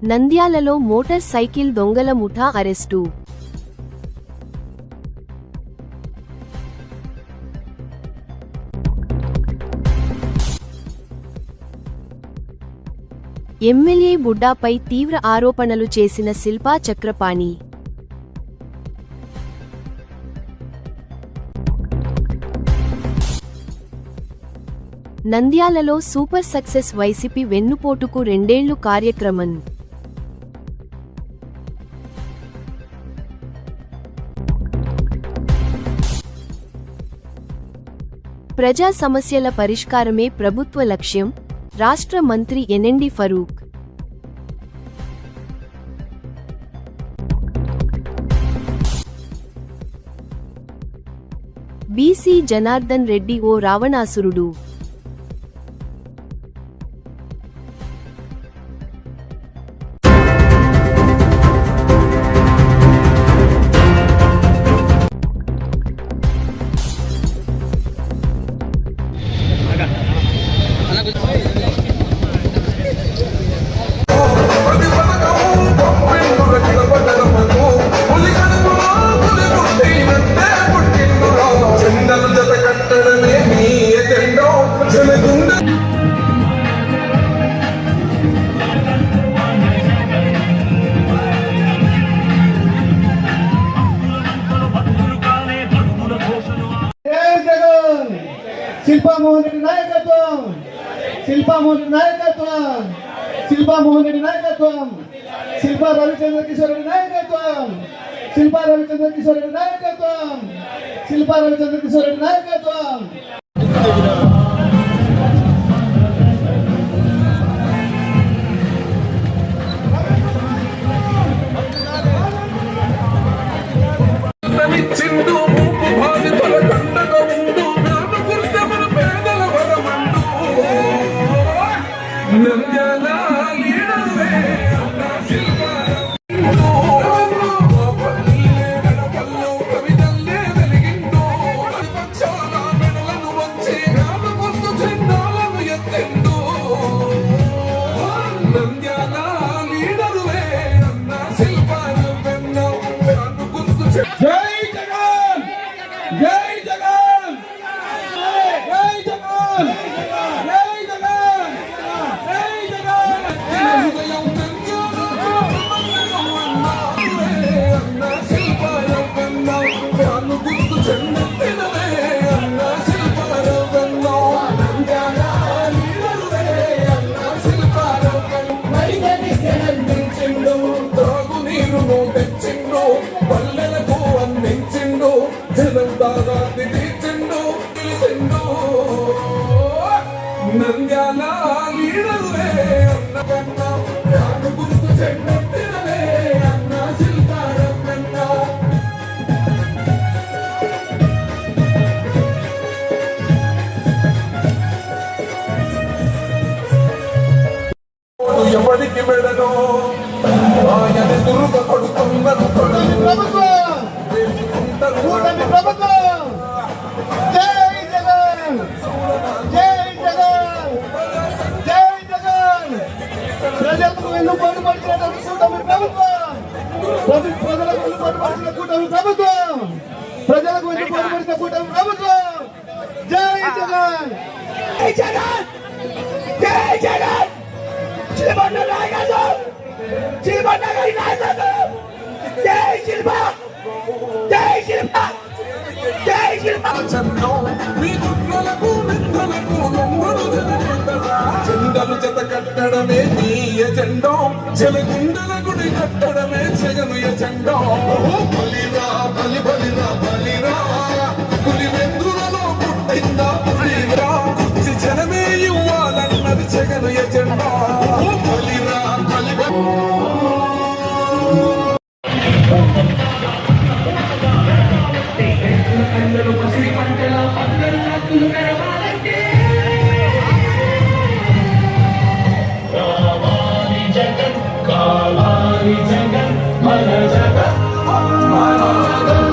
నంద్యాలలో motor cycle దొంగల ముఠా అరెస్టు. ఎమ్మెల్యే బుడ్డాపై తీవ్ర ఆరోపణలు చేసిన శిల్పా చక్రపాణి. నంద్యాలలో సూపర్ సక్సెస్ వైసీపీ వెన్నుపోటుకు 2 ఏళ్లు కార్యక్రమం. ప్రజా సమస్యల పరిష్కారమే ప్రభుత్వ లక్ష్యం, రాష్ట్ర మంత్రి ఎన్ఎండి ఫరూక్. బీసీ జనార్దన్ రెడ్డి ఓ రావణాసురుడు. శిల్పా మోహన్ రెడ్డి నాయకత్వం, శిల్పా మోహన్ రెడ్డి నాయకత్వం, శిల్పా మోహన్ రెడ్డి నాయకత్వం, శిల్పా రవిచంద్ర కిషోర్ రెడ్డి నాయకత్వం, శిల్పా రవిచంద్ర కిషోర్ రెడ్డి నాయకత్వం, శిల్పా రవిచంద్ర కిషోర్ రెడ్డి నాయకత్వం. ఎవరికి మెడలో ఆయన దుర్గ కొడుతున్నారు ప్రభుత్వం. జై జగన్, జై జగన్, జై జగన్. ప్రజలకు వెన్నుపోటు పడిచినటువంటి కూటమి ప్రభుత్వం, ప్రజలకు వెన్నుపోటు పడిచిన కూటమి ప్రభుత్వం, ప్రజలకు వెన్నుపోటు పడిచిన కూటమి ప్రభుత్వం. జై జగన్, జై జగన్, జై జగన్. శిల్పన్న నాయకత్వం, శిల్పన్న గారి నాయకత్వం. జై శిల్ప, జై శిల్ప, జై శిల్ప. చెండలు జత కట్టడమే నీ ఎజెండో, చెలగుండల గుడి కట్టడమే జగను ఎజెండో. బలిరా బలి బలిరా బలిరా, పులి వెందులలో పుట్టిందా పులిరా, కుర్చి జనమే ఇవ్వాలన్నది జగను ఎజెండా. బలిరా బలి బలి. జగన్ మన జగన్ మన జగన్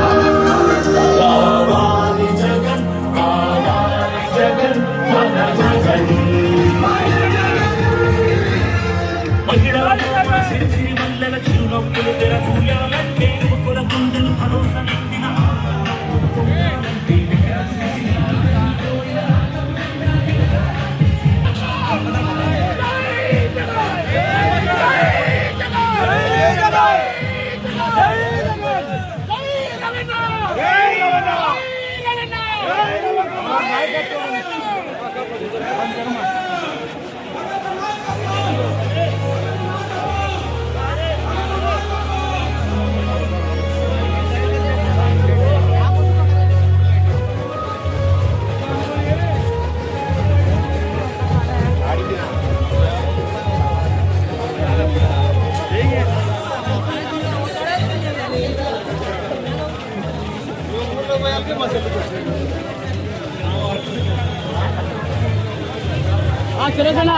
సురేషనా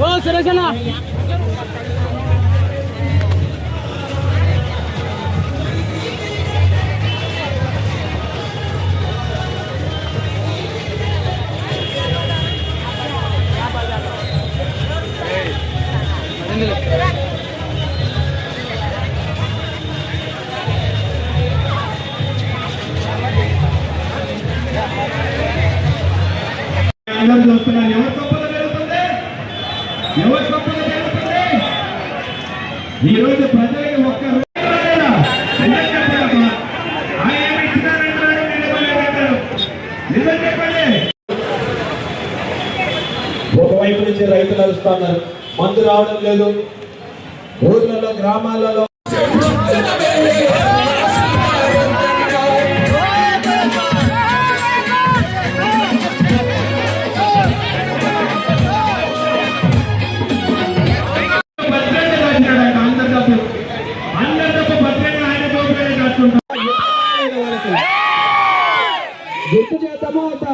ఓ సురేషనా చూస్తున్నాను. ఎవరి గొప్పలు జరుగుతుంది, ఎవరి గొప్పలు జరుగుతుంది. ఈరోజు ప్రజలకు ఒక్క ఒకవైపు నుంచి రైతులు అరుస్తున్నారు, మందు రావడం లేదు, ఊర్లలో గ్రామాలలో గుర్తు చేద్దామా అవుతా,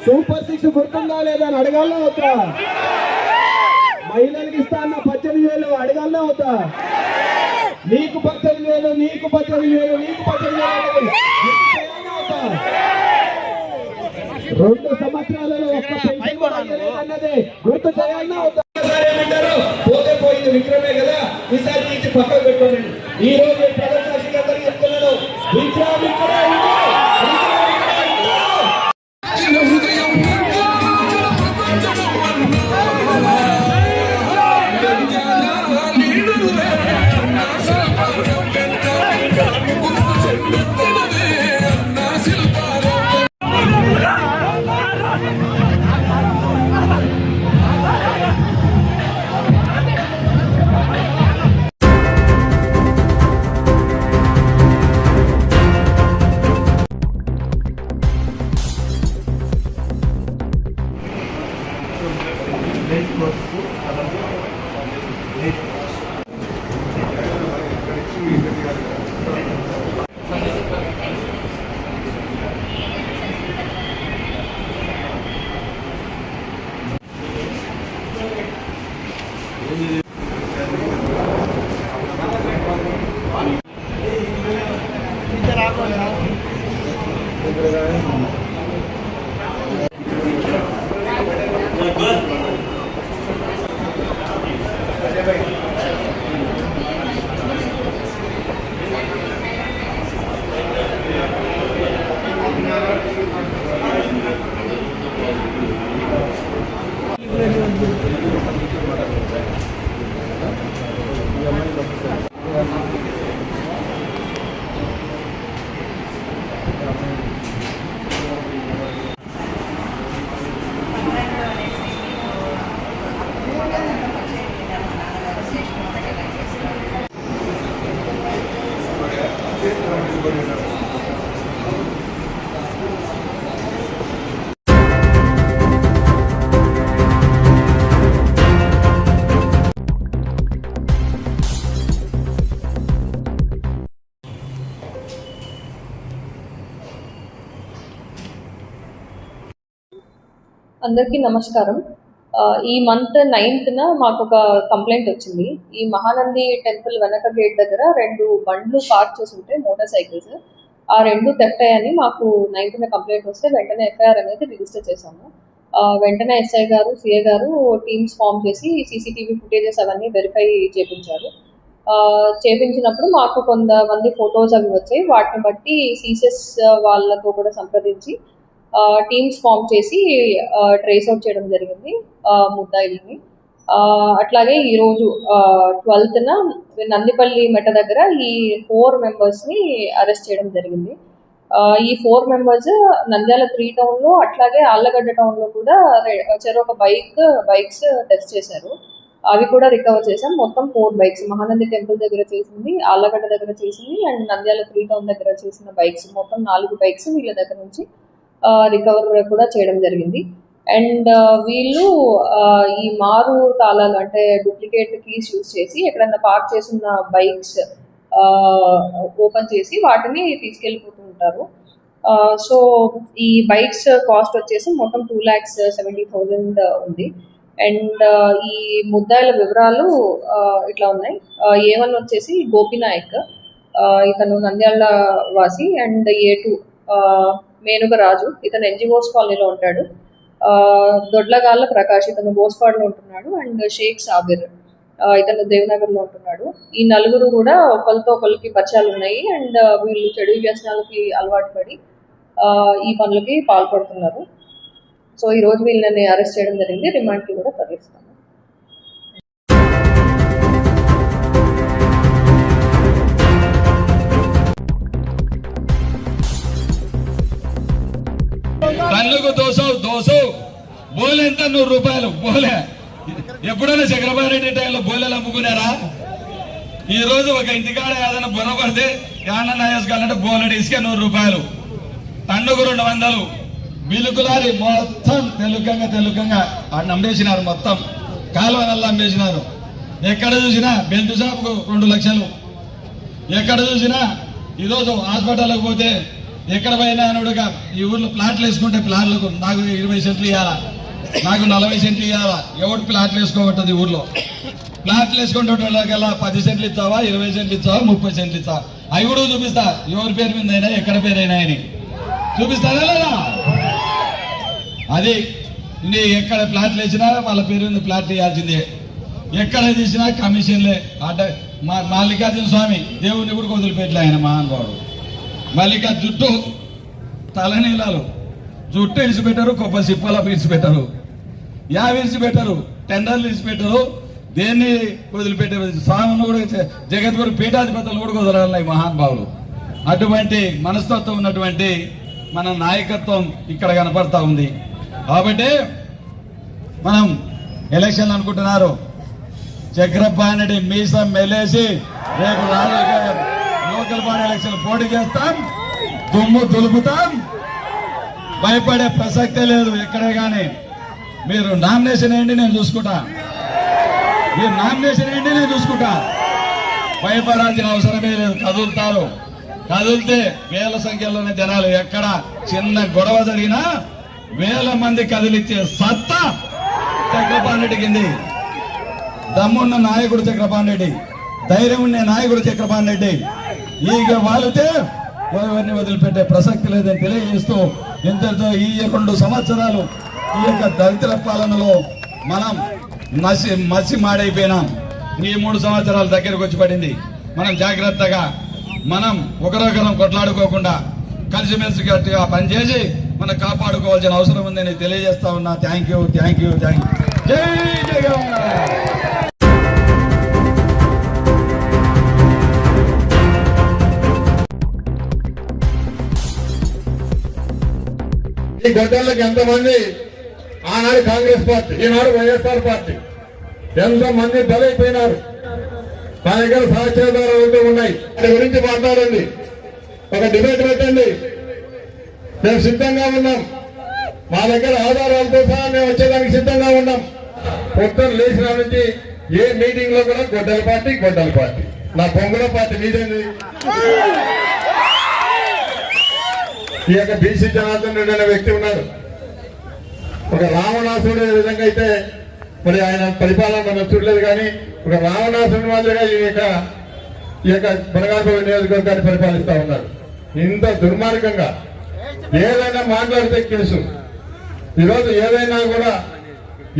సూపర్ 6 గుర్తుందా లేదా అని అడగాలనే అవుతా, మహిళలకు ఇస్తా అన్న 18,000 అడగాలనే అవుతా, నీకు 18,000 నీకు 18,000 నీకు 18,000 అవుతా. 2 సంవత్సరాలలో ఒక్క పెన్షన్ కూడా అన్నదే గుర్తు చేయాలనే అవుతా. పోతే పోయింది విక్రమే కదా, ఈసారి తీసి పక్కకు పెట్టుకోండి. ఈ రోజు ప్రజాసాక్షిగా అందరికీ చెప్తున్నాను, విక్రమ్ ఇక్కడే ఉంది. అందరికీ నమస్కారం. ఈ మంత్ 9th మాకు ఒక కంప్లైంట్ వచ్చింది. ఈ మహానంది టెంపుల్ వెనక గేట్ దగ్గర 2 బండ్లు పార్క్ చేసి ఉంటే మోటార్ సైకిల్స్, ఆ 2 థెఫ్ట్ అయ్యాయని మాకు 9th కంప్లైంట్ వస్తే వెంటనే ఎఫ్ఐఆర్ అనేది రిజిస్టర్ చేశాము. వెంటనే ఎస్ఐ గారు, సిఐ గారు టీమ్స్ ఫామ్ చేసి సీసీటీవీ ఫుటేజెస్ అవన్నీ వెరిఫై చేయించారు. చేపించినప్పుడు మాకు కొంతమంది ఫొటోస్ అవి వచ్చాయి. వాటిని బట్టి సీసెస్ వాళ్ళతో కూడా సంప్రదించి టీమ్స్ ఫామ్ చేసి ట్రేస్ అవుట్ చేయడం జరిగింది ముద్దాయిల్ని. అట్లాగే ఈరోజు 12th నందిపల్లి మెట దగ్గర ఈ 4 మెంబర్స్ని అరెస్ట్ చేయడం జరిగింది. ఈ 4 మెంబర్స్ నంద్యాల 3 టౌన్లో అట్లాగే ఆళ్లగడ్డ టౌన్లో కూడా చెరొక బైక్స్ టెస్ట్ చేశారు. అవి కూడా రికవర్ చేసాం. మొత్తం 4 బైక్స్ మహానంది టెంపుల్ దగ్గర చేసింది, ఆళ్లగడ్డ దగ్గర చేసింది అండ్ నంద్యాల 3 టౌన్ దగ్గర చేసిన బైక్స్ మొత్తం 4 బైక్స్ వీళ్ళ దగ్గర నుంచి రికవర్ కూడా చేయడం జరిగింది. అండ్ వీళ్ళు ఈ మారు తాళాలు అంటే డూప్లికేట్ కీస్ యూజ్ చేసి ఎక్కడన్నా పార్క్ చేసిన బైక్స్ ఓపెన్ చేసి వాటిని తీసుకెళ్ళిపోతూ ఉంటారు. సో ఈ బైక్స్ కాస్ట్ వచ్చేసి మొత్తం 2,70,000 ఉంది. అండ్ ఈ ముద్దాయిల వివరాలు ఇట్లా ఉన్నాయి. A1 వచ్చేసి గోపినాయక్, ఇతను నంద్యాల వాసి. అండ్ A2 మేనుగ రాజు, ఇతను NGOs కాలనీలో ఉంటాడు. దొడ్లగాళ్ళ ప్రకాష్, ఇతను బోస్పాడ్లో ఉంటున్నాడు. అండ్ షేక్ సాబిర్, ఇతను దేవనగర్లో ఉంటున్నాడు. ఈ 4 కూడా ఒకరితో ఒకరికి పరిచయాలు ఉన్నాయి. అండ్ వీళ్ళు చెడు వ్యసనాలకి అలవాటు పడి ఈ పనులకి పాల్పడుతున్నారు. సో ఈరోజు వీళ్ళని అరెస్ట్ చేయడం జరిగింది. రిమాండ్కి కూడా తరలిస్తాము. టన్నుకు 200 బోలే ఎంత 100 రూపాయలు బోలే. ఎప్పుడైనా చక్రపాణి రెడ్డి టైంలో బోలేలు అమ్ముకున్నారా? ఈ రోజు ఒక ఇంటికాడ ఏదైనా బుర్ర పడితే ఏమన్నా వేసుకోవాలంటే బోలెడు ఇసుక 100 రూపాయలు, టన్నుకు 200. బిలుకులారి మొత్తం తెలుగంగా ఆడిని అమ్మేసినారు. మొత్తం కాలువ నల్లా అమ్మేసినారు. ఎక్కడ చూసినా బెల్ట్ షాప్కు 2 లక్షలు. ఎక్కడ చూసినా ఈరోజు హాస్పిటల్కి పోతే ఎక్కడ పోయినా అనుడుగా ఈ ఊర్లో ప్లాట్లు వేసుకుంటే ప్లాట్లకు నాకు 20 సెంట్లు ఇవ్వాలా, నాకు 40 సెంట్లు ఇవ్వాలా. ఎవరు ప్లాట్లు వేసుకోబట్టదు ఈ ఊర్లో. ప్లాట్లు వేసుకుంటే వాళ్ళకల్లా 10 సెంట్లు ఇస్తావా, 20 సెంట్లు ఇస్తావా, 30 సెంట్లు ఇస్తావా, అవి కూడా చూపిస్తా. ఎవరి పేరు మీద అయినా ఎక్కడ పేరైనా అని చూపిస్తారా లేదా? అది ఎక్కడ ప్లాట్లు వేసినా వాళ్ళ పేరు మీద ప్లాట్లు ఇవ్వాల్సిందే. ఎక్కడ తీసినా కమిషన్లే. మల్లికార్జున స్వామి దేవుడిని కూడా వదిలిపెట్టలే ఆయన మహానుభావుడు. మల్లికా జుట్టు తలనీలాలు జుట్టు ఇడిచిపెట్టారు, కొబ్బరి సిప్పల ఇడిచిపెట్టారు, ఇడిచిపెట్టారు, టెండర్లు ఇడిచిపెట్టారు. దేన్ని వదిలిపెట్టారు? స్వామిని కూడా జగద్గురు పీఠాధిపతులు కూడా వదలాలి మహానుభావులు. అటువంటి మనస్తత్వం ఉన్నటువంటి మన నాయకత్వం ఇక్కడ కనపడతా ఉంది. కాబట్టి మనం ఎలక్షన్లు అనుకుంటున్నారు. చక్రపాణి మీసం మెలేసి రేపు లోకల్ బాడీ ఎలక్షన్ పోటీ చేస్తాం, దుమ్ము దులుపుతాం. భయపడే ప్రసక్తే లేదు ఎక్కడే కానీ. మీరు నామినేషన్ ఏంటి నేను చూసుకుంటా, మీరు నామినేషన్ ఏంటి నేను చూసుకుంటా. భయపడాల్సిన అవసరమే లేదు. కదులుతారు. కదిలితే వేల సంఖ్యలోనే జనాలు. ఎక్కడ చిన్న గొడవ జరిగినా వేల మంది కదిలిచ్చే సత్తా చక్రపాణి రెడ్డికి. దమ్మున్న నాయకుడు చక్రపాణి రెడ్డి, ధైర్యం ఉండే నాయకుడు చక్రపాణి రెడ్డి. ఈగ వాలితే ఎవరిని వదిలిపెట్టే ప్రసక్తి లేదని తెలియజేస్తూ ఇంతటితో ఈ 2 సంవత్సరాలు ఈ యొక్క దళితుల పాలనలో మనం మసి మాడైపోయినాం. ఈ 3 సంవత్సరాల దగ్గరకు వచ్చి పడింది. మనం జాగ్రత్తగా మనం ఒకరొకరం కొట్లాడుకోకుండా కలిసిమెలిసి గట్టిగా పనిచేసి మనం కాపాడుకోవాల్సిన అవసరం ఉందని తెలియజేస్తా ఉన్నా. Thank you. జై జగన్. ఈ గొడ్డళ్ళకి ఎంతమంది ఆనాడు కాంగ్రెస్ పార్టీ, ఈనాడు వైఎస్ఆర్ పార్టీ ఎంతమంది బలైపోయినారు. మా దగ్గర సాక్ష్యాధారాలు ఉన్నాయి. దాని గురించి మాట్లాడండి, ఒక డిబేట్ పెట్టండి. మేము సిద్ధంగా ఉన్నాం. మా దగ్గర ఆధారాలతో సహా మేము వచ్చేదానికి సిద్ధంగా ఉన్నాం. పొద్దున్న లేచిన నుంచి ఏ మీటింగ్ లో కూడా గొడ్డల పార్టీ నా పొంగుల పార్టీ మీదేంది. ఈ యొక్క బీసీ జనార్దన్ రెడ్డి అనే వ్యక్తి ఉన్నారు. ఒక రావణాసుడు ఏ విధంగా అయితే మరి ఆయన పరిపాలన మనం చూడలేదు, కానీ ఒక రావణాసుడి మాదిరిగా ఈ యొక్క బనగానపల్లి నియోజకవర్గాన్ని పరిపాలిస్తా ఉన్నారు. ఇంత దుర్మార్గంగా ఏదైనా మాట్లాడితే కేసు. ఈరోజు ఏదైనా కూడా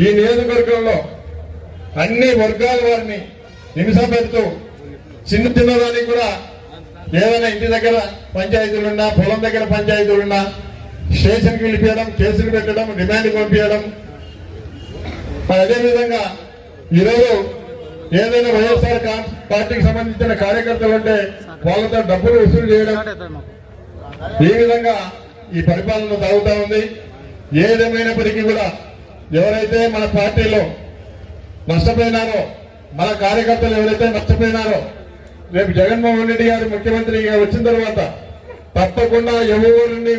ఈ నియోజకవర్గంలో అన్ని వర్గాల వారిని హింస పెడుతూ చిన్న చిన్నదానికి కూడా ఏదైనా ఇంటి దగ్గర పంచాయతీలున్నా, పొలం దగ్గర పంచాయతీలున్నా స్టేషన్కి పిలిపించడం, కేసులు పెట్టడం, డిమాండ్ పంపించడం. అదేవిధంగా ఈరోజు ఏదైనా వైఎస్ఆర్ పార్టీకి సంబంధించిన కార్యకర్తలు ఉంటే వాళ్ళతో డబ్బులు వసూలు చేయడం, ఈ విధంగా ఈ పరిపాలన సాగుతా ఉంది. ఏదేమైనప్పటికీ కూడా ఎవరైతే మన పార్టీలో నష్టపోయినారో, మన కార్యకర్తలు ఎవరైతే నష్టపోయినారో, రేపు జగన్మోహన్ రెడ్డి గారు ముఖ్యమంత్రిగా వచ్చిన తర్వాత తప్పకుండా ఎవరిని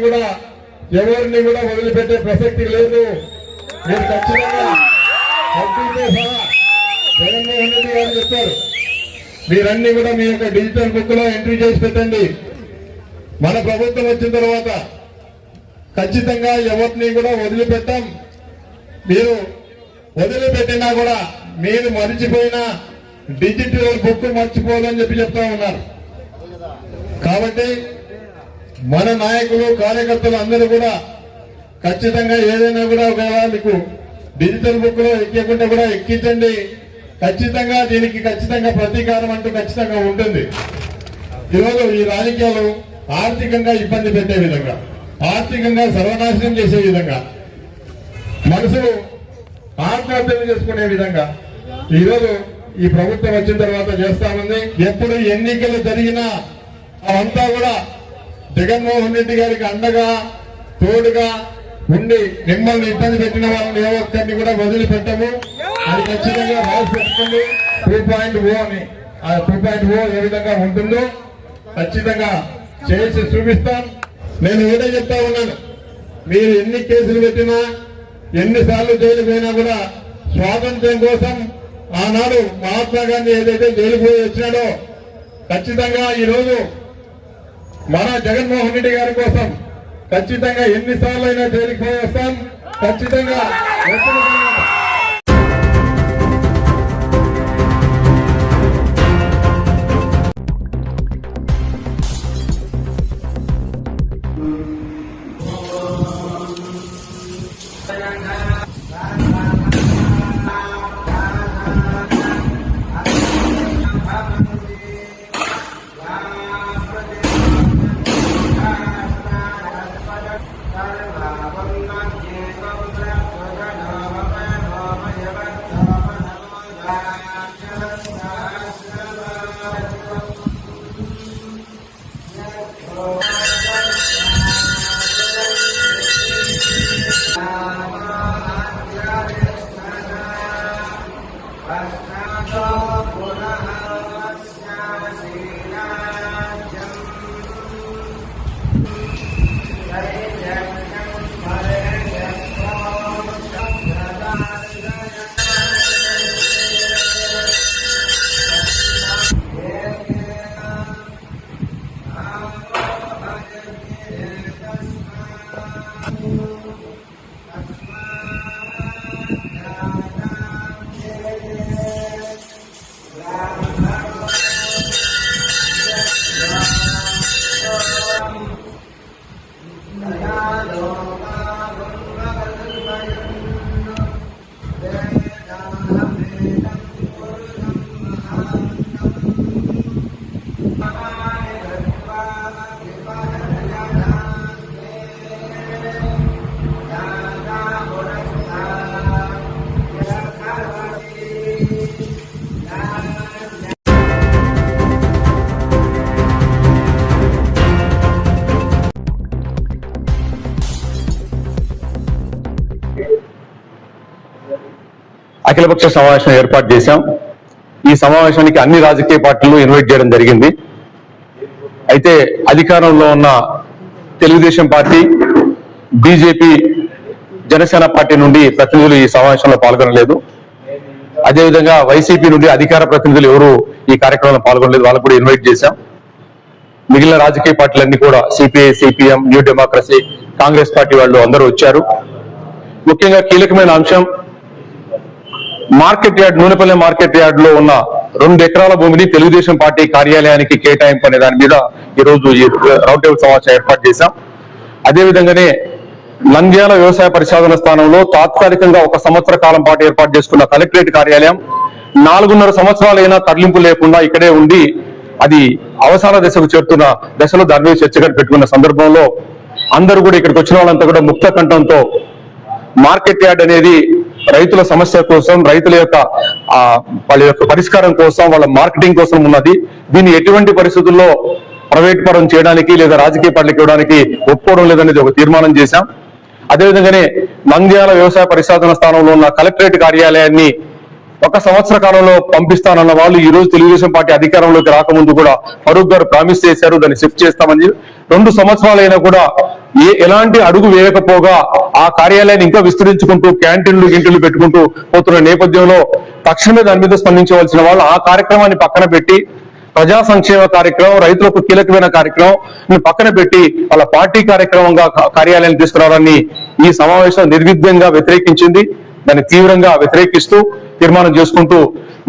కూడా వదిలిపెట్టే ప్రసక్తి లేదు. మీరు ఖచ్చితంగా వడ్డీతో సహా జగన్మోహన్ రెడ్డి గారు చెప్పారు, మీరన్నీ కూడా మీ యొక్క డిజిటల్ బుక్ లో ఎంట్రీ చేసి పెట్టండి. మన ప్రభుత్వం వచ్చిన తర్వాత ఖచ్చితంగా ఎవరిని కూడా వదిలిపెట్టాం. మీరు వదిలిపెట్టినా కూడా మీరు మర్చిపోయిన డిజిటల్ బుక్ మర్చిపోదని చెప్తా ఉన్నారు. కాబట్టి మన నాయకులు, కార్యకర్తలు అందరూ కూడా ఖచ్చితంగా ఏదైనా కూడా ఒకవేళ మీకు డిజిటల్ బుక్ లో ఎక్కకుండా కూడా ఎక్కించండి. ఖచ్చితంగా దీనికి ఖచ్చితంగా ప్రతీకారం అంటూ ఖచ్చితంగా ఉంటుంది. ఈరోజు ఈ రాజకీయాలు ఆర్థికంగా ఇబ్బంది పెట్టే విధంగా, ఆర్థికంగా సర్వనాశనం చేసే విధంగా, మనసులు ఆత్మహత్యలు చేసుకునే విధంగా ఈరోజు ఈ ప్రభుత్వం వచ్చిన తర్వాత చేస్తామంది. ఎప్పుడు ఎన్నికలు జరిగినా అవంతా కూడా జగన్మోహన్ రెడ్డి గారికి అండగా, తోడుగా ఉండి మిమ్మల్ని ఇబ్బంది పెట్టిన వాళ్ళని ఏ ఒక్కరిని కూడా వదిలిపెట్టము. అది ఖచ్చితంగా రాసి పెట్టుకోండి. 2.0 అని, ఆ 2.0 ఏ విధంగా ఉంటుందో ఖచ్చితంగా చేసి చూపిస్తాం. నేను ఏదో చెప్తా ఉన్నాను, మీరు ఎన్ని కేసులు పెట్టినా, ఎన్నిసార్లు జైలు పోయినా కూడా స్వాతంత్ర్యం కోసం ఆనాడు మహాత్మా గాంధీ ఏదైతే జైలు పోయి వచ్చినాడో ఖచ్చితంగా ఈరోజు మన జగన్మోహన్ రెడ్డి గారి కోసం ఖచ్చితంగా ఎన్నిసార్లు అయినా జైలుకి పోయి వస్తాం. ఖచ్చితంగా అఖిలపక్ష సమావేశం ఏర్పాటు చేశాం. ఈ సమావేశానికి అన్ని రాజకీయ పార్టీలు ఇన్వైట్ చేయడం జరిగింది. అయితే అధికారంలో ఉన్న Telugu Desam party, BJP, Janasena party నుండి ప్రతినిధులు ఈ సమావేశంలో పాల్గొనలేదు. అదేవిధంగా వైసీపీ నుండి అధికార ప్రతినిధులు ఎవరు ఈ కార్యక్రమంలో పాల్గొనలేదు. వాళ్ళకు కూడా ఇన్వైట్ చేశాం. మిగిలిన రాజకీయ పార్టీలన్నీ కూడా CPI, CPM, new democracy, Congress party వాళ్ళు అందరూ వచ్చారు. ముఖ్యంగా కీలకమైన అంశం market yard, Nunepalli market yard లో ఉన్న 2 ఎకరాల భూమిని తెలుగుదేశం పార్టీ కార్యాలయానికి కేటాయింపు అనే దాని మీద ఈ రోజు ఈ రౌండ్ టేబుల్ సమావేశం ఏర్పాటు చేశాం. అదేవిధంగానే నంద్యాల వ్యవసాయ పరిశోధన స్థానంలో తాత్కాలికంగా 1 సంవత్సర కాలం పాటు ఏర్పాటు చేసుకున్న కలెక్టరేట్ కార్యాలయం 4.5 సంవత్సరాలైనా తరలింపు లేకుండా ఇక్కడే ఉండి అది అవసాన దశకు చేరుతున్న దశలో దాని మీద చర్చగా పెట్టుకున్న సందర్భంలో అందరూ కూడా ఇక్కడికి వచ్చిన వాళ్ళంతా కూడా ముక్త కంఠంతో మార్కెట్ యార్డ్ అనేది రైతుల సమస్య కోసం, రైతుల యొక్క వాళ్ళ యొక్క పరిష్కారం కోసం, వాళ్ళ మార్కెటింగ్ కోసం ఉన్నది. దీన్ని ఎటువంటి పరిస్థితుల్లో ప్రైవేట్ పరం చేయడానికి లేదా రాజకీయ పార్టీలకు ఇవ్వడానికి ఒప్పుకోవడం లేదనేది ఒక తీర్మానం చేశాం. అదేవిధంగానే నంద్యాల వ్యవసాయ పరిశోధన స్థానంలో ఉన్న కలెక్టరేట్ కార్యాలయాన్ని 1 సంవత్సర కాలంలో పంపిస్తానన్న వాళ్ళు ఈ రోజు తెలుగుదేశం పార్టీ అధికారంలోకి రాకముందు కూడా ఫరూక్ గారు ప్రామిస్ చేశారు, దాన్ని షిఫ్ట్ చేస్తామని. 2 సంవత్సరాలైనా కూడా ఎలాంటి అడుగు వేయకపోగా ఆ కార్యాలయాన్ని ఇంకా విస్తరించుకుంటూ క్యాంటీన్లు పెట్టుకుంటూ పోతున్న నేపథ్యంలో తక్షణమే దాని మీద స్పందించవలసిన వాళ్ళు ఆ కార్యక్రమాన్ని పక్కన పెట్టి ప్రజా సంక్షేమ కార్యక్రమం, రైతులకు కీలకమైన కార్యక్రమం పక్కన పెట్టి వాళ్ళ పార్టీ కార్యక్రమంగా కార్యాలయాన్ని తీసుకురావడాన్ని ఈ సమావేశం నిర్విఘ్నంగా వ్యతిరేకించింది. దాన్ని తీవ్రంగా వ్యతిరేకిస్తూ తీర్మానం చేసుకుంటూ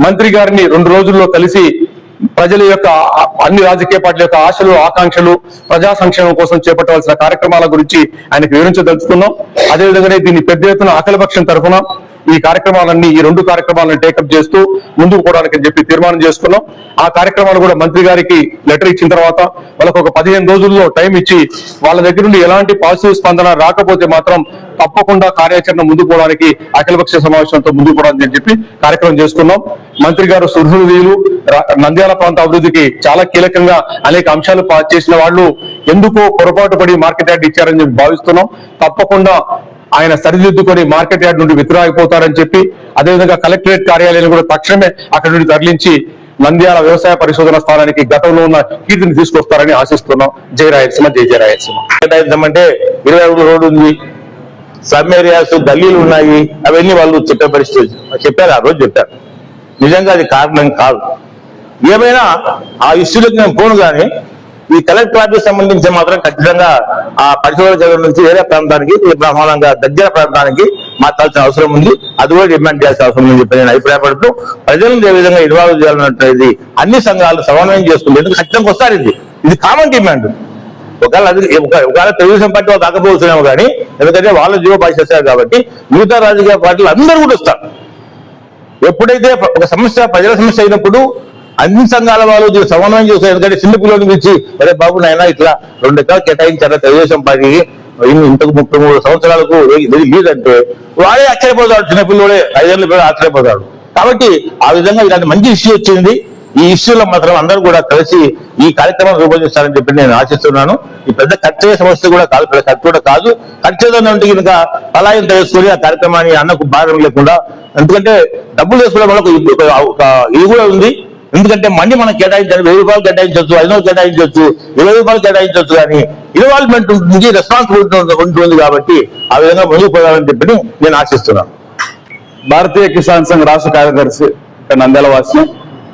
మంత్రి గారిని 2 రోజుల్లో కలిసి ప్రజల యొక్క అన్ని రాజకీయ పార్టీల యొక్క ఆశలు, ఆకాంక్షలు, ప్రజా సంక్షేమం కోసం చేపట్టవలసిన కార్యక్రమాల గురించి ఆయనకు వివరించదలుచుకున్నాం. అదేవిధంగానే దీన్ని పెద్ద ఎత్తున అఖిలపక్షం తరఫున ఈ కార్యక్రమాలన్నీ, ఈ 2 కార్యక్రమాలను టేకప్ చేస్తూ ముందుకు పోవడానికి అని చెప్పి తీర్మానం చేసుకున్నాం. ఆ కార్యక్రమాలు కూడా మంత్రి గారికి లెటర్ ఇచ్చిన తర్వాత వాళ్ళకు ఒక 15 రోజుల్లో టైం ఇచ్చి వాళ్ళ దగ్గర నుండి ఎలాంటి పాజిటివ్ స్పందన రాకపోతే మాత్రం తప్పకుండా కార్యాచరణ ముందుకు పోవడానికి అఖిలపక్ష సమావేశంతో ముందుకు పోవడానికి అని చెప్పి కార్యక్రమం చేసుకున్నాం. మంత్రి గారు సుహృదయులు, నంద్యాల ప్రాంత అభివృద్ధికి చాలా కీలకంగా అనేక అంశాలు చేసిన వాళ్ళు ఎందుకో పొరపాటు పడి మార్కెట్ యార్డ్ ఇచ్చారని చెప్పి భావిస్తున్నాం. తప్పకుండా ఆయన సరిదిద్దుకొని మార్కెట్ యార్డ్ నుండి విత్తురాగిపోతారని చెప్పి, అదేవిధంగా కలెక్టరేట్ కార్యాలయాన్ని కూడా తక్షణమే అక్కడి నుండి తరలించి నంద్యాల వ్యవసాయ పరిశోధన స్థానానికి గతంలో ఉన్న కీర్తిని తీసుకొస్తారని ఆశిస్తున్నాం. జై రాయలసీమ, జై జై రాయలసీమ. అంటే 20 రోడ్డు ఉంది, సబ్ ఏరియాస్, గల్లీలు ఉన్నాయి, అవన్నీ వాళ్ళు చెప్పే పరిస్థితి చెప్పారు, ఆ రోజు చెప్పారు. నిజంగా అది కారణం కాదు. ఏమైనా ఆ ఇష్యూలకు నేను పోను కానీ ఈ కలెక్టర్ ఆఫీస్ సంబంధించి మాత్రం ఖచ్చితంగా ఆ పరిశోధన కేంద్రం నుంచి వేరే ప్రాంతానికి, బ్రహ్మాండంగా దగ్గర ప్రాంతానికి మార్చాల్సిన అవసరం ఉంది. అది కూడా డిమాండ్ చేయాల్సిన అవసరం ఉందని చెప్పి నేను అభిప్రాయపడుతూ ప్రజలను ఏ విధంగా ఇన్వాల్వ్ చేయాలన్నట్టు అన్ని సంఘాలు సమన్వయం చేసుకుంటే ఎందుకు ఖచ్చితంగా వస్తారు. ఇది కామన్ డిమాండ్. ఒకవేళ తెలుగుదేశం పార్టీ వాళ్ళు కాకపోతున్నాము కానీ, ఎందుకంటే వాళ్ళు జీవో పాస్ చేస్తారు కాబట్టి మిగతా రాజకీయ పార్టీలు అందరూ కూడా వస్తారు. ఎప్పుడైతే ఒక సమస్య ప్రజల సమస్య అయినప్పుడు అన్ని సంఘాల వాళ్ళు సమన్వయం చేస్తారు. ఎందుకంటే చిన్న పిల్లలు పిలిచి, అరే బాబు నాయన ఇట్లా 2 ఎకరాలు కేటాయించారా తెలుగుదేశం పార్టీకి, ఇంతకు 33 సంవత్సరాలకు లేదంటే వాడే ఆశ్చర్యపోతాడు. చిన్నపిల్లడే 5 ఏళ్ళ పిల్లలు ఆశ్చర్యపోతాడు. కాబట్టి ఆ విధంగా ఇలాంటి మంచి ఇష్యూ వచ్చింది. ఈ ఇష్యూలో మాత్రం అందరూ కూడా కలిసి ఈ కార్యక్రమం రూపొందిస్తారని చెప్పి నేను ఆశిస్తున్నాను. ఈ పెద్ద ఖర్చు సమస్య కూడా కాదు, పెద్ద ఖర్చు కూడా కాదు. ఖర్చు ఏదైనా ఉంటే కనుక పలాయం తెలుసుకొని ఆ కార్యక్రమాన్ని అన్నకు భారం లేకుండా, ఎందుకంటే డబ్బులు వేసుకోవడం వల్ల ఒక ఇది కూడా ఉంది. ఎందుకంటే మనీ మనం కేటాయించాలి, 1000 రూపాయలు కేటాయించవచ్చు, 500 కేటాయించవచ్చు, 20 రూపాయలు కేటాయించవచ్చు, కానీ ఇన్వాల్వ్మెంట్ ఉంటుంది, రెస్పాన్సిబిలిటీ ఉంటుంది. కాబట్టి ఆ విధంగా ముందుకు పోవాలని చెప్పి నేను ఆశిస్తున్నాను. భారతీయ కిసాన్ సంఘ్ రాష్ట్ర కార్యదర్శి నంద్యాల వాసి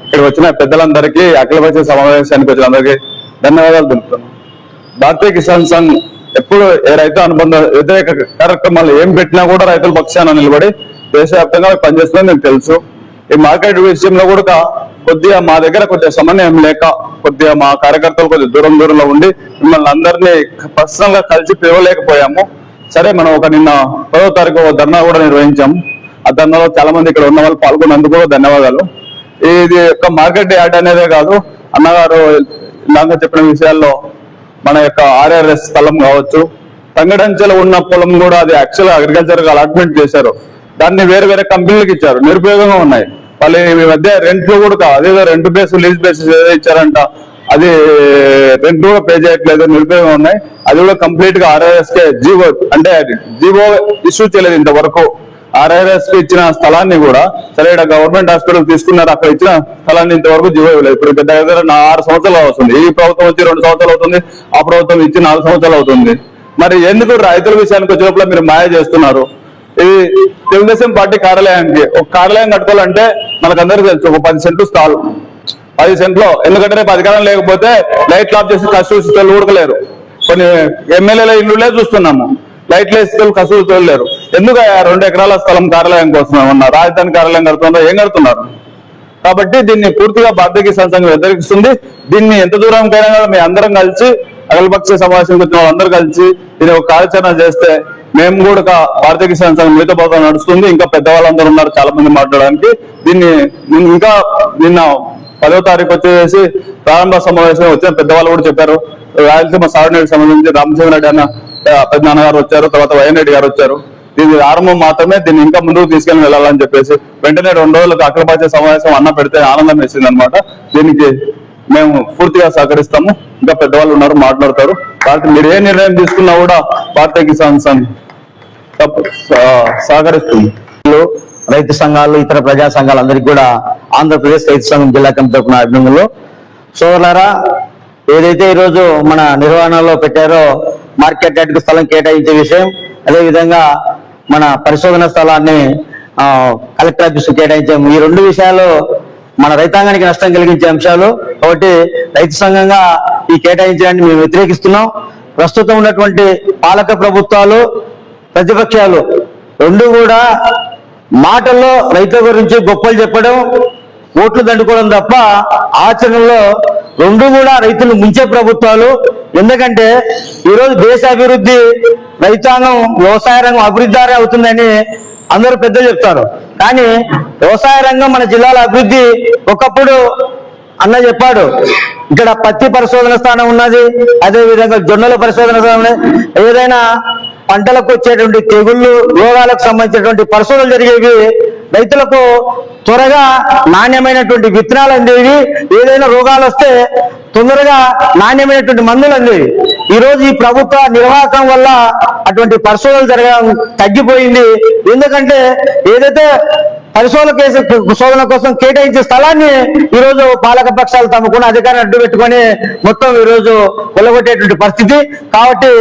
ఇక్కడ వచ్చిన పెద్దలందరికీ, అఖిలపక్ష సమావేశానికి వచ్చిన అందరికీ ధన్యవాదాలు తెలుపుతున్నాను. భారతీయ కిసాన్ సంఘ్ ఎప్పుడు ఏ రైతు అనుబంధ వ్యతిరేక కార్యక్రమాలు ఏం పెట్టినా కూడా రైతుల పక్షాన నిలబడి దేశవ్యాప్తంగా పనిచేస్తుందని నాకు తెలుసు. ఈ మార్కెట్ విషయంలో కూడా కొద్దిగా మా దగ్గర కొద్దిగా సమన్వయం లేక కొద్దిగా మా కార్యకర్తలు కొద్దిగా దూరంలో ఉండి మిమ్మల్ని అందరినీ పర్సనల్ గా కలిసి పిలవలేకపోయాము. సరే, మనం నిన్న 10వ తారీఖు ధర్నా కూడా నిర్వహించాము. ఆ ధర్నాలో చాలా మంది ఇక్కడ ఉన్న వాళ్ళు పాల్గొన్నందుకు కూడా ధన్యవాదాలు. ఇది యొక్క మార్కెట్ యార్డ్ అనేదే కాదు, అన్నగారు ఇందాక చెప్పిన విషయాల్లో మన యొక్క ఆర్ఆర్ఎస్ స్థలం కావచ్చు, తంగడంచెలో ఉన్న పొలం కూడా అది యాక్చువల్ అగ్రికల్చర్ అలాట్మెంట్ చేశారు. దాన్ని వేరే వేరే కంపెనీలకు ఇచ్చారు, నిరుపయోగంగా ఉన్నాయి. వాళ్ళు ఈ మధ్య రెంట్లు కూడా అదేదో రెంట్ బేస్ లీజ్ బేసిస్ ఏదో ఇచ్చారంట, అది రెంట్ కూడా పే చేయట్లేదు, నిరుపయోగం ఉన్నాయి. అది కూడా కంప్లీట్ గా ఆర్ఆర్ఎస్ కే జీవో, అంటే జీవో ఇష్యూ చేయలేదు ఇంతవరకు. ఆర్ఆర్ఎస్ కి ఇచ్చిన స్థలాన్ని కూడా సరే ఇక్కడ గవర్నమెంట్ హాస్పిటల్ తీసుకున్నారు, అక్కడ ఇచ్చిన స్థలాన్ని ఇంతవరకు జీవో ఇవ్వలేదు. ఇప్పుడు దగ్గర 6 సంవత్సరాలు అవుతుంది. ఈ ప్రభుత్వం వచ్చి 2 సంవత్సరాలు అవుతుంది, ఆ ప్రభుత్వం ఇచ్చి 4 సంవత్సరాలు అవుతుంది. మరి ఎందుకు రైతుల విషయానికి వచ్చేటప్పుడు మీరు మాయ చేస్తున్నారు? ఇది తెలుగుదేశం పార్టీ కార్యాలయానికి ఒక కార్యాలయం కట్టుకోవాలంటే మనకందరికీ తెలుసు, ఒక 10 సెంట్లు స్థలం, 10 సెంట్లో. ఎందుకంటే రేపు అధికారం లేకపోతే లైట్లు ఆఫ్ చేసి కష్టలు ఊడకలేరు. కొన్ని ఎమ్మెల్యేల ఇల్లులే చూస్తున్నాము, లైట్లు వేస్తే కసులు తోలేరు. ఎందుకు 2 ఎకరాల స్థలం కార్యాలయం కోసం ఏమన్నా రాజధాని కార్యాలయం కడుతున్నారు, ఏం కడుతున్నారు? కాబట్టి దీన్ని పూర్తిగా భారతీయ కిసాన్ సంఘం వ్యతిరేకిస్తుంది. దీన్ని ఎంత దూరంకైనా మీ అందరం కలిసి, అఖిలపక్ష సమావేశానికి వచ్చిన వాళ్ళందరూ కలిసి దీన్ని ఒక కార్యాచరణ చేస్తే మేము కూడా భారతీయ కిసాన్ సంఘం మిగతా భాగం నడుస్తుంది. ఇంకా పెద్దవాళ్ళందరూ ఉన్నారు చాలా మంది మాట్లాడడానికి. దీన్ని ఇంకా నిన్న 10వ తారీఖు వచ్చేసి ప్రారంభ సమావేశం వచ్చిన పెద్దవాళ్ళు కూడా చెప్పారు. రాయలసీమ సాగునీటికి సంబంధించి రామచంద్రరెడ్డి అన్న పెద్ద నాన్నగారు వచ్చారు, తర్వాత వైఎన్ రెడ్డి గారు వచ్చారు. దీని ఆరంభం మాత్రమే, దీన్ని ఇంకా ముందుకు తీసుకెళ్ళి వెళ్ళాలని చెప్పేసి వెంటనే 2 రోజులకు అఖిల భారతీయ సమావేశం అన్న పెడితే ఆనందం వేసింది అనమాట. దీనికి మేము పూర్తిగా సహకరిస్తాము. ఇంకా పెద్దవాళ్ళు ఉన్నారు, మాట్లాడతారు. కాబట్టి మీరు ఏ నిర్ణయం తీసుకున్నా కూడా భారతీయ కిసాన్ సంఘ్ సహకరిస్తుంది. రైతు సంఘాలు, ఇతర ప్రజా సంఘాలందరికీ కూడా ఆంధ్రప్రదేశ్ రైతు సంఘం జిల్లా కమిటీ తరపున అభినందనలు. సోదరులారా, ఏదైతే ఈరోజు మన నిర్వహణలో పెట్టారో మార్కెట్ యార్డ్కు స్థలం కేటాయించే విషయం, అదేవిధంగా మన పరిశోధన స్థలాన్ని కలెక్టర్ ఆఫీసు కేటాయించాం. ఈ 2 విషయాలు మన రైతాంగానికి నష్టం కలిగించే అంశాలు. కాబట్టి రైతు సంఘంగా ఈ కేటాయించడాన్ని మేము వ్యతిరేకిస్తున్నాం. ప్రస్తుతం ఉన్నటువంటి పాలక ప్రభుత్వాలు, ప్రతిపక్షాలు 2 కూడా మాటల్లో రైతుల గురించి గొప్పలు చెప్పడం, ఓట్లు దండుకోవడం తప్ప ఆచరణలో 2 కూడా రైతులు ముంచే ప్రభుత్వాలు. ఎందుకంటే ఈరోజు దేశ అభివృద్ధి రైతాంగం, వ్యవసాయ రంగం అభివృద్ధి అవుతుందని అందరూ పెద్దలు చెప్తారు. కానీ వ్యవసాయ రంగం మన జిల్లాల అభివృద్ధి ఒకప్పుడు అన్న చెప్పాడు, ఇక్కడ పత్తి పరిశోధన స్థానం ఉన్నది, అదేవిధంగా జొన్నల పరిశోధన స్థానం ఉన్నది. ఏదైనా పంటలకు వచ్చేటువంటి తెగుళ్ళు, రోగాలకు సంబంధించినటువంటి పరిశోధనలు జరిగేవి. రైతులకు త్వరగా నాణ్యమైనటువంటి విత్తనాలు అందేవి. ఏదైనా రోగాలు వస్తే తొందరగా నాణ్యమైనటువంటి మందులు అందేవి. ఈ రోజు ఈ ప్రభుత్వ నిర్వాహకం వల్ల అటువంటి పరిశోధనలు జరగడం తగ్గిపోయింది. ఎందుకంటే ఏదైతే పరిశోధన కోసం కేటాయించే స్థలాన్ని ఈరోజు పాలక పక్షాలు తమకున్న అధికారాన్ని అడ్డు పెట్టుకొని మొత్తం ఈరోజు కొల్లగొట్టేటువంటి పరిస్థితి. కాబట్టి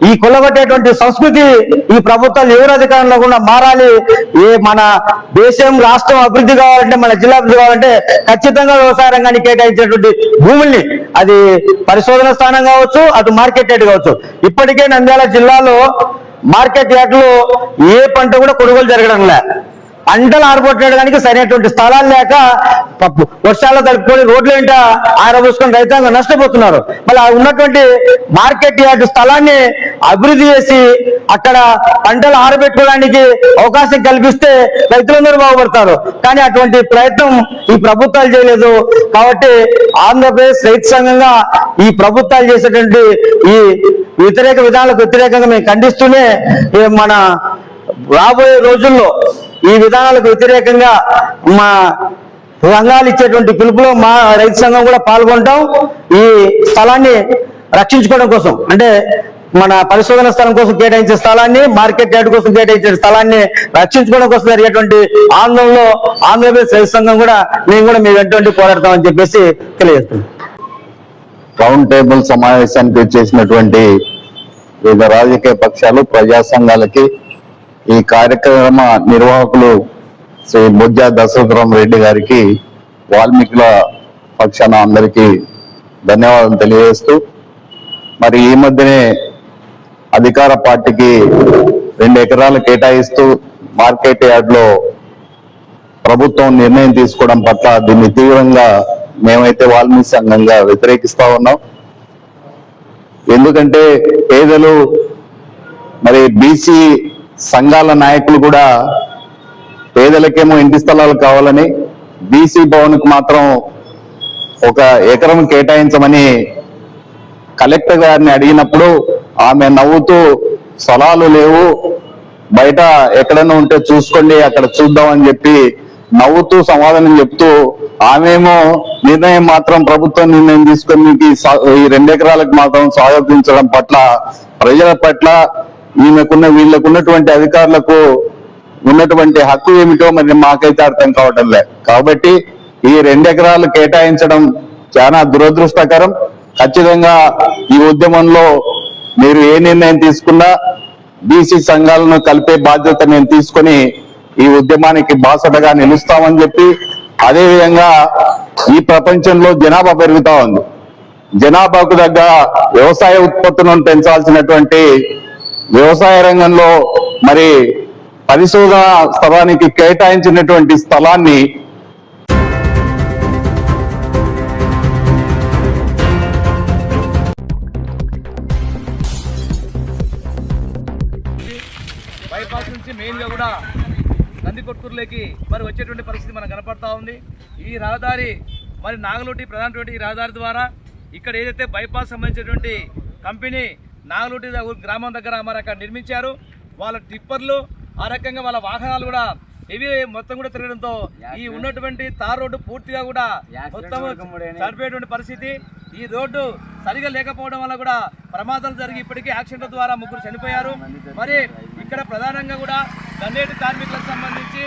ఈ కొల్లగొట్టేటువంటి సంస్కృతి ఈ ప్రభుత్వాలు ఎవరు అధికారంలో కూడా మారాలి. మన దేశం, రాష్ట్రం అభివృద్ధి కావాలంటే, మన జిల్లా అభివృద్ధి కావాలంటే ఖచ్చితంగా వ్యవసాయ రంగానికి కేటాయించేటువంటి భూముల్ని, అది పరిశోధన స్థానం కావచ్చు, అటు మార్కెట్ యార్డ్ కావచ్చు. ఇప్పటికే నంద్యాల జిల్లాలో మార్కెట్ యార్డ్లో ఏ పంట కూడా కొనుగోలు జరగడం లే. పంటలు ఆరబొట్టడానికి సరైనటువంటి స్థలాలు లేక వర్షాలు తడుపుకొని రోడ్ల వెంట ఆరబోసుకొని రైతాంగం నష్టపోతున్నారు. మళ్ళీ ఉన్నటువంటి మార్కెట్ యార్డ్ స్థలాన్ని అభివృద్ధి చేసి అక్కడ పంటలు ఆరబెట్టుకోవడానికి అవకాశం కల్పిస్తే రైతులందరూ బాగుపడతారు. కానీ అటువంటి ప్రయత్నం ఈ ప్రభుత్వాలు చేయలేదు. కాబట్టి ఆంధ్రప్రదేశ్ రైతు సంఘంగా ఈ ప్రభుత్వాలు చేసేటువంటి ఈ వ్యతిరేక విధానాలకు వ్యతిరేకంగా మేము ఖండిస్తూనే మన రాబోయే రోజుల్లో ఈ విధానాలకు వ్యతిరేకంగా మా సంఘాలు ఇచ్చేటువంటి పిలుపులో మా రైతు సంఘం కూడా పాల్గొంటాం. ఈ స్థలాన్ని రక్షించుకోవడం కోసం, అంటే మన పరిశోధన స్థలం కోసం కేటాయించే స్థలాన్ని, మార్కెట్ యార్డ్ కోసం కేటాయించే స్థలాన్ని రక్షించుకోవడం కోసం జరిగేటువంటి ఆందోళనలో ఆంధ్రప్రదేశ్ రైతు సంఘం కూడా మేము కూడా మీ వెంట పోరాడతామని చెప్పేసి తెలియజేస్తున్నాం. రౌండ్ టేబుల్ సమావేశానికి వచ్చేసినటువంటి వివిధ రాజకీయ పక్షాలు, ప్రజా సంఘాలకి, ఈ కార్యక్రమ నిర్వాహకులు శ్రీ బొజ్జ దశరథరామ రెడ్డి గారికి, వాల్మీకుల పక్షాన అందరికీ ధన్యవాదాలు తెలియజేస్తూ, మరి ఈ మధ్యనే అధికార పార్టీకి 2 ఎకరాలు కేటాయిస్తూ మార్కెట్ యార్డ్లో ప్రభుత్వం నిర్ణయం తీసుకోవడం పట్ల దీన్ని తీవ్రంగా మేమైతే వాల్మీకి సంఘంగా వ్యతిరేకిస్తా ఉన్నాం. ఎందుకంటే పేదలు, మరి బీసీ సంఘాల నాయకులు కూడా పేదలకేమో ఇంటి స్థలాలు కావాలని, బీసీ భవన్కి మాత్రం 1 ఎకరం కేటాయించమని కలెక్టర్ గారిని అడిగినప్పుడు ఆమె నవ్వుతూ స్థలాలు లేవు, బయట ఎక్కడైనా ఉంటే చూసుకోండి, అక్కడ చూద్దామని చెప్పి నవ్వుతూ సమాధానం చెప్తూ, ఆమెమో నిర్ణయం మాత్రం ప్రభుత్వం నిర్ణయం తీసుకొని ఈ 2 ఎకరాలకు మాత్రం స్వాగతించడం పట్ల, ప్రజల పట్ల వీళ్ళకున్నటువంటి అధికారులకు ఉన్నటువంటి హక్కు ఏమిటో మరి మాకైతే అర్థం కావటం లేదు. కాబట్టి ఈ 2 ఎకరాలు కేటాయించడం చాలా దురదృష్టకరం. ఖచ్చితంగా ఈ ఉద్యమంలో మీరు ఏ నిర్ణయం తీసుకున్నా బీసీ సంఘాలను కలిపే బాధ్యత నేను తీసుకొని ఈ ఉద్యమానికి బాసటగా నిలుస్తామని చెప్పి, అదేవిధంగా ఈ ప్రపంచంలో జనాభా పెరుగుతా ఉంది. జనాభాకు తగ్గ వ్యవసాయ ఉత్పత్తులను పెంచాల్సినటువంటి వ్యవసాయ రంగంలో మరి పరిశోధన స్థలానికి కేటాయించినటువంటి స్థలాన్ని బైపాస్ నుంచి మెయిన్ గా కూడా నందికొట్కూరులోకి మరి వచ్చేటువంటి పరిస్థితి మనకు కనపడతా ఉంది. ఈ రహదారి మరి నాగలోటి ప్రధానటువంటి రహదారి ద్వారా ఇక్కడ ఏదైతే బైపాస్ సంబంధించినటువంటి కంపెనీ నాగలోటి గ్రామం దగ్గర మరి అక్కడ నిర్మించారు. వాళ్ళ టిప్పర్లు ఆ రకంగా వాళ్ళ వాహనాలు కూడా ఇవి మొత్తం కూడా తిరగడంతో ఈ ఉన్నటువంటి తార్ రోడ్డు పూర్తిగా కూడా మొత్తం చనిపోయేటువంటి పరిస్థితి. ఈ రోడ్డు సరిగా లేకపోవడం వల్ల కూడా ప్రమాదాలు జరిగి ఇప్పటికీ యాక్సిడెంట్ల ద్వారా 3 చనిపోయారు. మరి ఇక్కడ ప్రధానంగా కూడా గన్నేటి కార్మికులకు సంబంధించి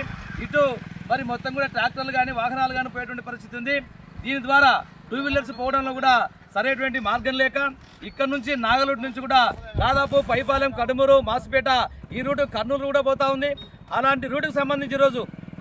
ఇటు మరి మొత్తం కూడా ట్రాక్టర్లు కానీ వాహనాలు కానీ పోయేటువంటి పరిస్థితి ఉంది. దీని ద్వారా 2 వీలర్స్ పోవడంలో కూడా సరైనటువంటి మార్గం లేక ఇక్కడ నుంచి నాగలూరు నుంచి కూడా దాదాపు పైపాలెం, కడుమూరు, మాసిపేట ఈ రూటు కర్నూలు కూడా పోతా ఉంది. అలాంటి రూటుకు సంబంధించి ఈరోజు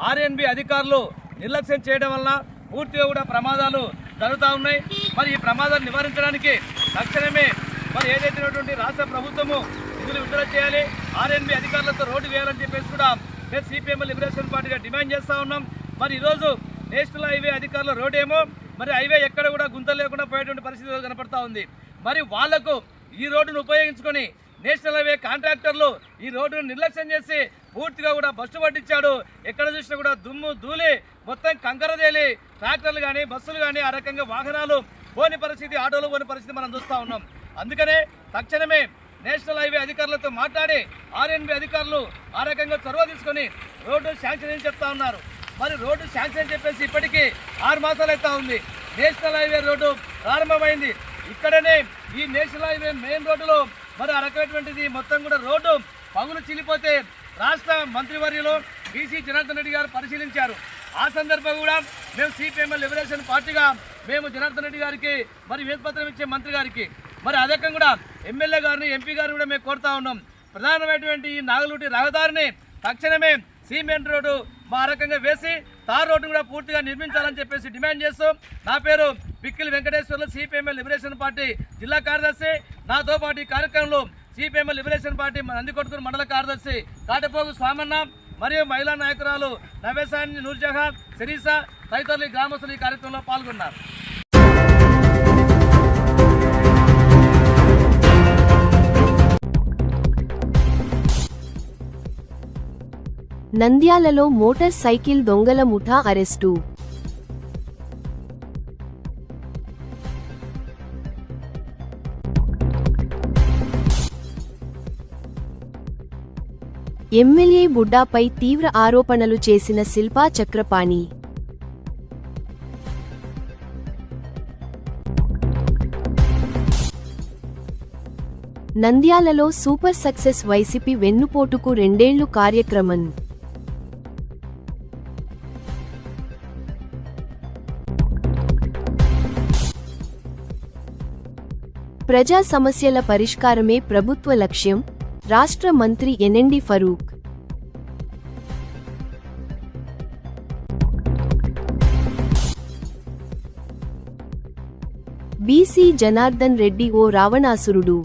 ఆర్ఎన్బి అధికారులు నిర్లక్ష్యం చేయడం వలన పూర్తిగా కూడా ప్రమాదాలు జరుగుతూ ఉన్నాయి. మరి ఈ ప్రమాదాలు నివారించడానికి తక్షణమే మరి ఏదైతే రాష్ట్ర ప్రభుత్వము నిధులు విడుదల చేయాలి, ఆర్ఎన్బి అధికారులతో రోడ్డు వేయాలని చెప్పేసి కూడా మేము సిపిఎం లిబరేషన్ పార్టీగా డిమాండ్ చేస్తూ ఉన్నాం. మరి ఈరోజు నేషనల్ హైవే అధికారుల రోడ్ ఏమో మరి హైవే ఎక్కడ కూడా గుంతలు లేకుండా పోయేటువంటి పరిస్థితి కనపడతా ఉంది. మరి వాళ్లకు ఈ రోడ్డును ఉపయోగించుకొని నేషనల్ హైవే కాంట్రాక్టర్లు ఈ రోడ్డును నిర్లక్ష్యం చేసి పూర్తిగా కూడా బస్సు పట్టించాడు. ఎక్కడ చూసినా కూడా దుమ్ము ధూళి మొత్తం కంకరదేలి ట్రాక్టర్లు కానీ బస్సులు కానీ ఆ రకంగా వాహనాలు పోని పరిస్థితి, ఆటోలు పోని పరిస్థితి మనం చూస్తూ ఉన్నాం. అందుకనే తక్షణమే నేషనల్ హైవే అధికారులతో మాట్లాడి ఆర్ఎన్బి అధికారులు ఆ రకంగా చొరవ తీసుకొని రోడ్డు శాంక్షన్ అని చెప్తా ఉన్నారు. మరి రోడ్డు శాంక్షన్ అని చెప్పేసి ఇప్పటికీ 6 మాసాలు అవుతా ఉంది. నేషనల్ హైవే రోడ్డు ప్రారంభమైంది. ఇక్కడనే ఈ నేషనల్ హైవే మెయిన్ రోడ్డులో మరి ఆ రకమైనటువంటిది మొత్తం కూడా రోడ్డు పగులు చిల్లిపోతే రాష్ట్ర మంత్రివర్యులు బీసీ జనార్దన్ రెడ్డి గారు పరిశీలించారు. ఆ సందర్భంగా కూడా మేము సిపిఎం లిబరేషన్ పార్టీగా మేము జనార్దన్ రెడ్డి గారికి మరి వినతిపత్రం ఇచ్చే మంత్రి గారికి మరి అదకం కూడా ఎమ్మెల్యే గారిని, ఎంపీ గారిని కూడా మేము కోరుతా ఉన్నాం. ప్రధానమైనటువంటి ఈ నాగలూటి రహదారిని తక్షణమే సిమెంట్ రోడ్డు మా రకంగా వేసి తార్ రోడ్డు కూడా పూర్తిగా నిర్మించాలని చెప్పేసి డిమాండ్ చేస్తూ, నా పేరు Pikkili Venkateswarlu, CPM liberation party జిల్లా కార్యదర్శి. నాతో పాటు ఈ కార్యక్రమంలో సిపిఎం లిబరేషన్ పార్టీ నందికొట్కూరు మండల కార్యదర్శి కాటపోగు స్వామన్న మరియు మహిళా నాయకురాలు నవేసాని, నూర్జహాన్, శరీసా తదితరులు గ్రామస్తులు ఈ కార్యక్రమంలో పాల్గొన్నారు. నంద్యాలలో మోటార్ సైకిల్ దొంగల ముఠా అరెస్టు. ఎమ్మెల్యే బుడ్డాపై తీవ్ర ఆరోపణలు చేసిన శిల్పా చక్రపాణి. నంద్యాలలో సూపర్ సక్సెస్ వైసీపీ వెన్నుపోటుకు 2 ఏళ్లు కార్యక్రమం. ప్రజా సమస్యల పరిష్కారమే ప్రభుత్వ లక్ష్యం, రాష్ట్ర మంత్రి ఎన్ఎండి ఫరూక్. బీసీ జనార్దన్ రెడ్డి ఓ రావణాసురుడు.